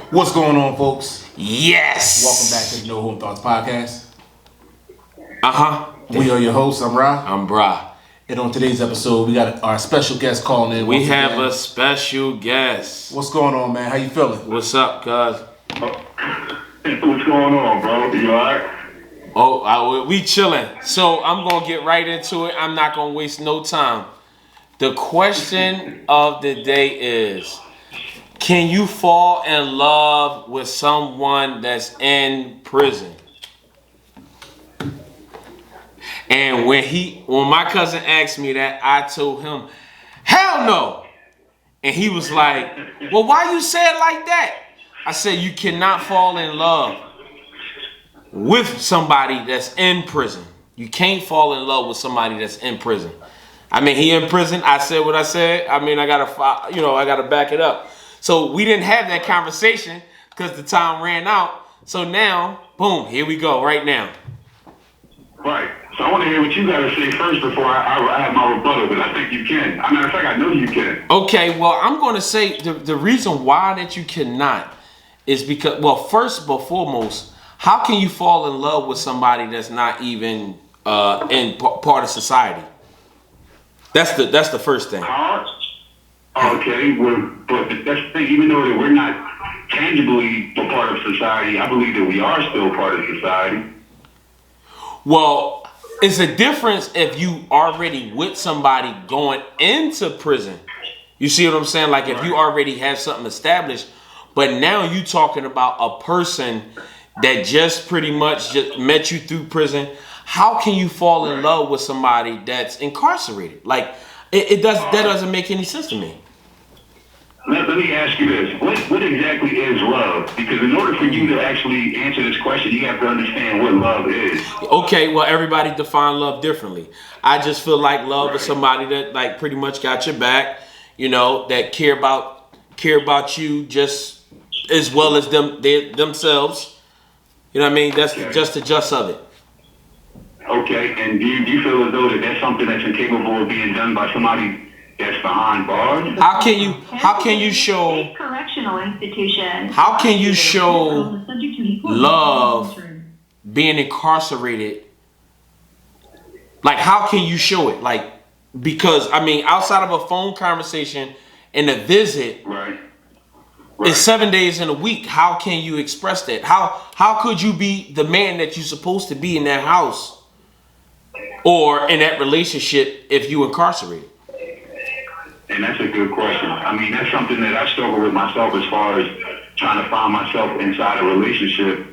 What's going on, folks? Yes! Welcome back to the No Home Thoughts Podcast. We are your hosts. I'm Ra. I'm Bra. And on today's episode, we got our special guest calling in. We have a special guest. What's going on, man? How you feeling? What's up, cuz? What's going on, bro? You alright? We chilling. So I'm going to get right into it. I'm not going to waste no time. The question of the day is, can you fall in love with someone that's in prison? And when my cousin asked me that, I told him, hell no. And he was like, well, why you say it like that? I said, you cannot fall in love with somebody that's in prison. You can't fall in love with somebody that's in prison. I mean, he in prison. I said what I said. I mean, I gotta back it up. So we didn't have that conversation because the time ran out. So now, boom, here we go right now. Right. So I want to hear what you got to say first before I have my rebuttal, but I think you can. As a matter of fact, I know you can. Okay, well, I'm going to say the reason why that you cannot is because, well, first and foremost, how can you fall in love with somebody that's not even in part of society? That's the first thing. Okay, but that's the thing. Even though that we're not tangibly a part of society, I believe that we are still part of society. Well, it's a difference if you already with somebody going into prison. You see what I'm saying? Like if you already have something established, but now you talking about a person that just pretty much just met you through prison. How can you fall in love with somebody that's incarcerated? Like that doesn't make any sense to me. Let me ask you this. What exactly is love? Because in order for you to actually answer this question, you have to understand what love is. Okay, well, everybody define love differently. I just feel like love is somebody that like pretty much got your back, you know, that care about you just as well as themselves. You know what I mean? That's just the gist of it. Okay, and do you feel as though that's something that's incapable of being done by somebody that's behind bars? How can you show correctional institution? How can you show love being incarcerated? Like, how can you show it? Like, because I mean, outside of a phone conversation and a visit, right. It's 7 days in a week. How can you express that? How could you be the man that you're supposed to be in that house or in that relationship if you incarcerated? And that's a good question. I mean, that's something that I struggle with myself as far as trying to find myself inside a relationship.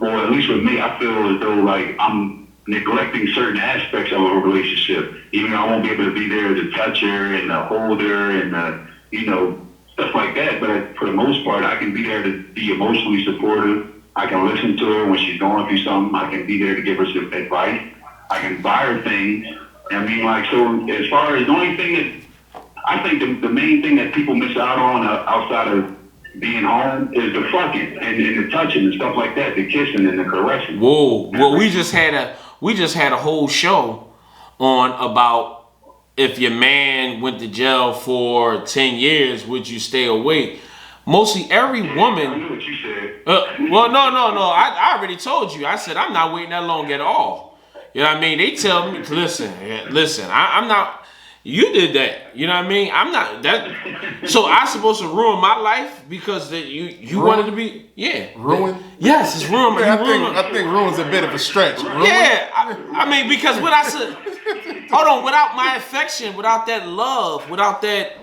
Well, at least with me, I feel as though like I'm neglecting certain aspects of a relationship. Even though I won't be able to be there to touch her and to hold her and, stuff like that. But for the most part, I can be there to be emotionally supportive. I can listen to her when she's going through something. I can be there to give her some advice. I can buy her things. I mean, like, so as far as the only thing that I think the main thing that people miss out on outside of being home is the fucking and the touching and stuff like that, the kissing and the caressing. Whoa! Well, we just had a whole show on about if your man went to jail for 10 years, would you stay away? Mostly every woman. I knew what you said. Well, no. I already told you. I said I'm not waiting that long at all. You know what I mean? They tell me, listen. I'm not. You did that. You know what I mean? I'm not that. So I'm supposed to ruin my life because you wanted to be ruin. Yes, it's ruin. Yeah, I think ruin's a bit of a stretch. Ruin? Yeah, I mean because when I said, hold on, without my affection, without that love, without that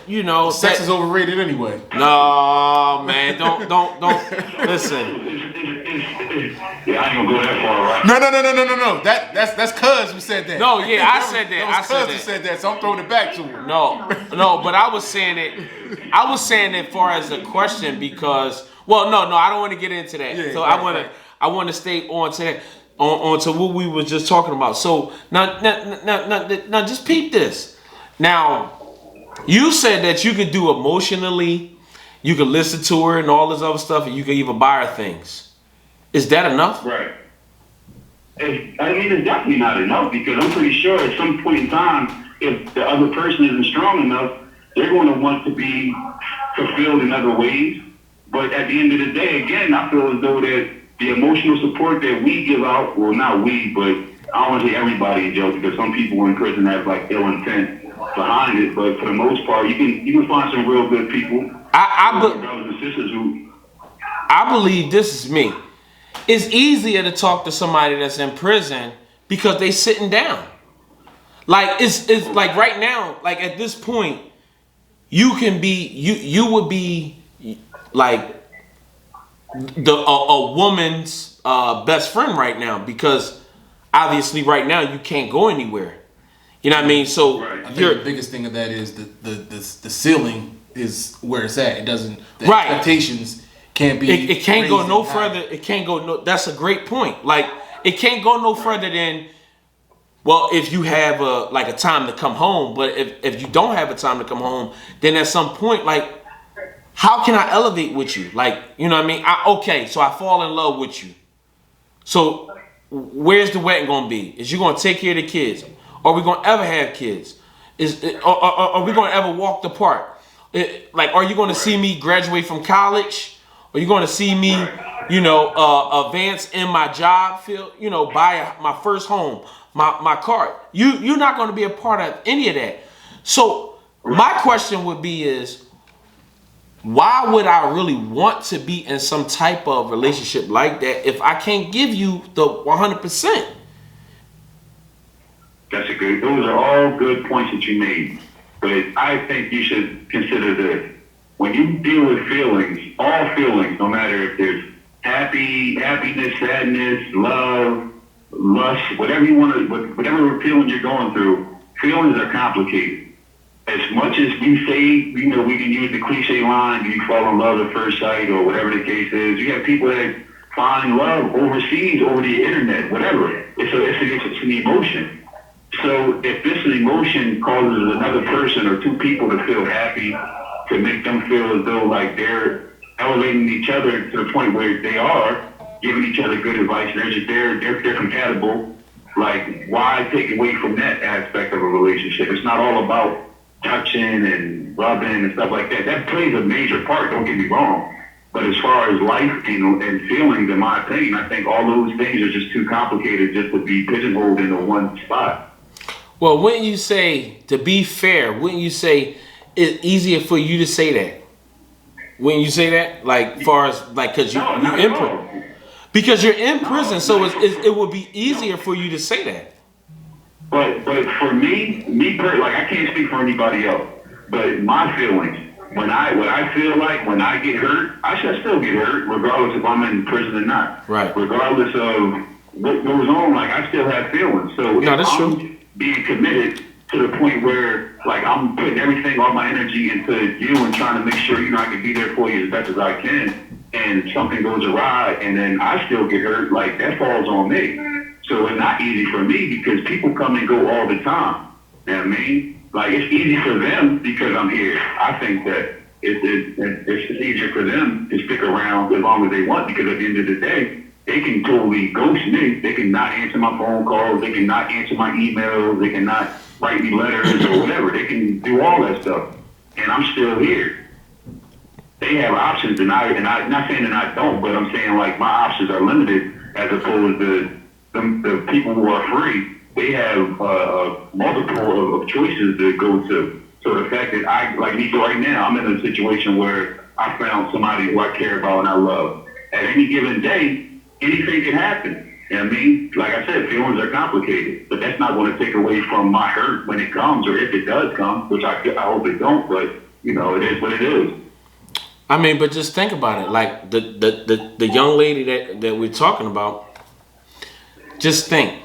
you know, sex is overrated anyway. No, man, don't listen. Yeah, I ain't gonna go that far, right? No. That's cuz who said that. No, yeah, I said that. That was cuz who said that, so I'm throwing it back to him. No, but I was saying it far as a question because, well, no, I don't want to get into that. Yeah, so right, I want to stay on to that, on to what we were just talking about. So now, just peep this. Now, you said that you could do emotionally, you could listen to her and all this other stuff, and you could even buy her things. Is that enough? Right. I mean, it's definitely not enough because I'm pretty sure at some point in time, if the other person isn't strong enough, they're going to want to be fulfilled in other ways. But at the end of the day, again, I feel as though that the emotional support that we give out, well, not we, but I don't want to say everybody in jail because some people in prison have like ill intent behind it. But for the most part, you can find some real good people. Brothers and sisters who. I believe this is me. It's easier to talk to somebody that's in prison because they sitting down. Like it's like right now, like at this point, you would be like a woman's best friend right now because obviously right now you can't go anywhere. You know what I mean? So I think the biggest thing of that is the ceiling is where it's at. It doesn't expectations can't be. It can't go no further. It can't go no. That's a great point. Like it can't go no further than. Well, if you have a time to come home, but if you don't have a time to come home, then at some point, like, how can I elevate with you? Like, you know what I mean? Okay, so I fall in love with you. So where's the wedding gonna be? Is you gonna take care of the kids? Are we gonna ever have kids? Are we gonna ever walk the park? Like, are you gonna see me graduate from college? Are you gonna see me, advance in my job field? Buy my first home, my car. You're not gonna be a part of any of that. So my question would be is, why would I really want to be in some type of relationship like that if I can't give you the 100%? Those are all good points that you made. But I think you should consider this. When you deal with feelings, all feelings, no matter if there's happiness, sadness, love, lust, whatever you want to, whatever feeling you're going through, feelings are complicated. As much as we say, we can use the cliche line, you fall in love at first sight or whatever the case is. You have people that find love overseas, over the internet, whatever. It's an emotion. So if this emotion causes another person or two people to feel happy, to make them feel as though like they're elevating each other to the point where they are giving each other good advice, they're compatible, like why take away from that aspect of a relationship? It's not all about touching and rubbing and stuff like that. That plays a major part, don't get me wrong. But as far as life and feelings, in my opinion, I think all those things are just too complicated just to be pigeonholed into one spot. Well, wouldn't you say, to be fair, wouldn't you say it's easier for you to say that? Wouldn't you say that? Like, far as, like, because you're in prison. Because you're in prison, so it would be easier for you to say that. But for me, like, I can't speak for anybody else, but my feelings, what I feel like when I get hurt, I should still get hurt, regardless if I'm in prison or not. Right. Regardless of what goes on, like, I still have feelings. So no, that's I'm true. Being committed to the point where, like, I'm putting everything, all my energy into you and trying to make sure, I can be there for you as best as I can. And something goes awry and then I still get hurt, like, that falls on me. So it's not easy for me because people come and go all the time. You know what I mean? Like, it's easy for them because I'm here. I think that it's easier for them to stick around as long as they want because at the end of the day, they can totally ghost me. They can not answer my phone calls. They can not answer my emails. They can not write me letters or whatever. They can do all that stuff. And I'm still here. They have options and I'm not saying that I don't, but I'm saying, like, my options are limited as opposed to the people who are free. They have multiple of choices to go to. So the fact that like me right now, I'm in a situation where I found somebody who I care about and I love. At any given day, anything can happen. You know what I mean? Like I said, feelings are complicated, but that's not going to take away from my hurt when it comes, or if it does come, which I hope it don't, but, you know, it is what it is. I mean, but just think about it. Like, the young lady that we're talking about, just think.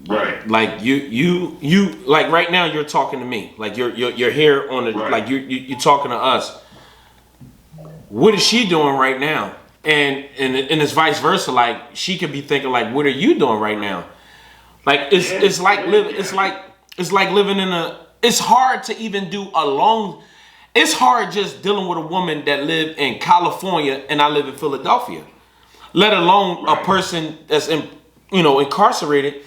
Right. Like, you like, right now you're talking to me. Like, you're here on the, right. like, you're talking to us. What is she doing right now? And it's vice versa. Like, she could be thinking, like, what are you doing right now? Like, it's like living in a. It's hard to even do a long. It's hard just dealing with a woman that live in California and I live in Philadelphia, let alone a person that's incarcerated.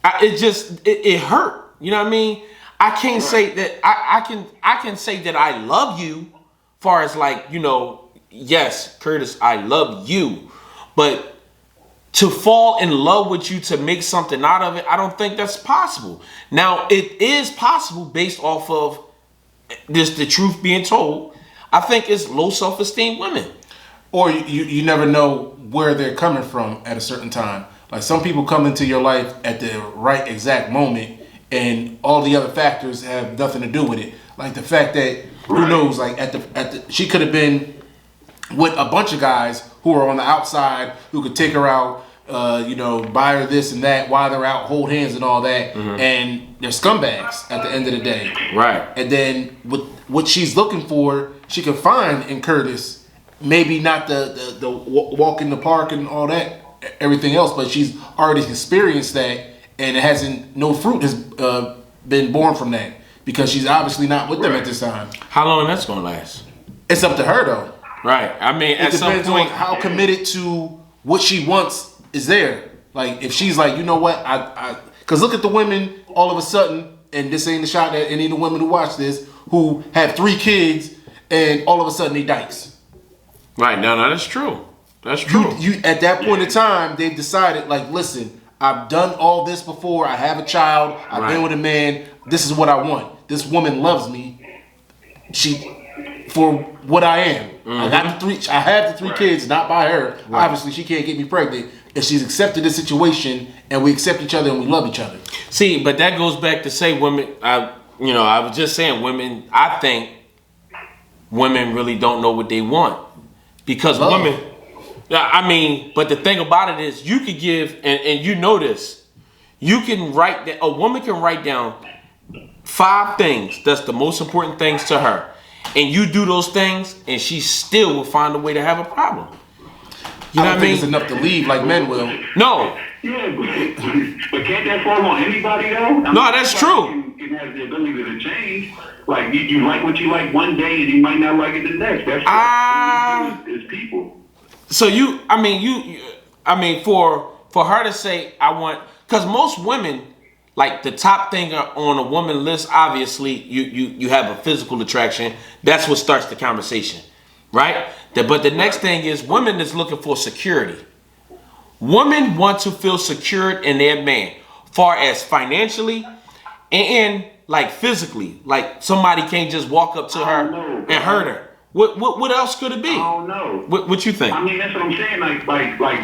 It hurt. You know what I mean? I can't say that I can say that I love you, far as like, yes, Curtis, I love you, but to fall in love with you, to make something out of it, I don't think that's possible. Now, it is possible based off of this, the truth being told. I think it's low self-esteem women. Or you never know where they're coming from at a certain time. Like, some people come into your life at the right exact moment, and all the other factors have nothing to do with it. Like the fact that, who knows, like she could have been with a bunch of guys who are on the outside who could take her out, buy her this and that while they're out, hold hands and all that, and they're scumbags at the end of the day. Right. And then with what she's looking for, she can find in Curtis, maybe not the walk in the park and all that, everything else, but she's already experienced that, and no fruit has been born from that, because she's obviously not with them at this time. How long that's gonna last? It's up to her though. Right. I mean, at some point, on how committed to what she wants is there. Like, if she's like, you know what, because look at the women all of a sudden, and this ain't the shot at any of the women who watch this, who have 3 kids, and all of a sudden they dykes. Right. No, that's true. That's true. You at that point in time, they've decided, like, listen, I've done all this before. I have a child. I've been with a man. This is what I want. This woman loves me. For what I am. I have the 3 kids, not by her. Right. Obviously, she can't get me pregnant. And she's accepted the situation, and we accept each other, and we love each other. See, but that goes back to say women. I was just saying women. I think women really don't know what they want, because women. I mean, but the thing about it is, you could give, and you know this. You can write that. A woman can write down 5 things that's the most important things to her. And you do those things, and she still will find a way to have a problem. You know what I mean? It's enough to leave like men will. No. Yeah, but can't that fall on anybody though? That's true. You have the ability to change. Like, you like what you like one day, and you might not like it the next. That's what is people. So for her to say, I want, because most women, like, the top thing on a woman list, obviously, you have a physical attraction. That's what starts the conversation, right? But the next thing is, women is looking for security. Women want to feel secured in their man, far as financially and like physically. Like, somebody can't just walk up to her and hurt her. What else could it be? I don't know. What you think? I mean, that's what I'm saying. Like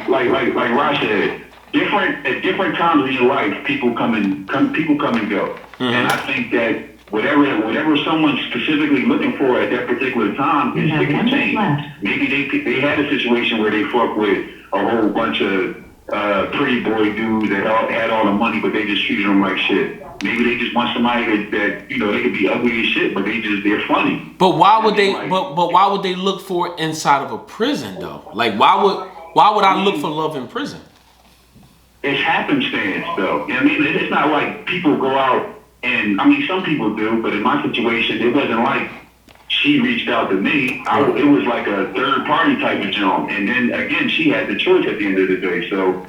Raj said. At different times in your life, people come and go, and I think that whatever someone's specifically looking for at that particular time is it can change. Maybe they had a situation where they fuck with a whole bunch of pretty boy dudes that had all the money, but they just treated them like shit. Maybe they just want somebody that they could be ugly as shit, but they're funny. But why would they? But why would they look for it inside of a prison though? Like, why would I look for love in prison? It's happenstance, though. You know what I mean? It's not like people go out and, I mean, some people do, but in my situation, it wasn't like she reached out to me. It was like a third-party type of job. And then, again, she had the choice at the end of the day. So,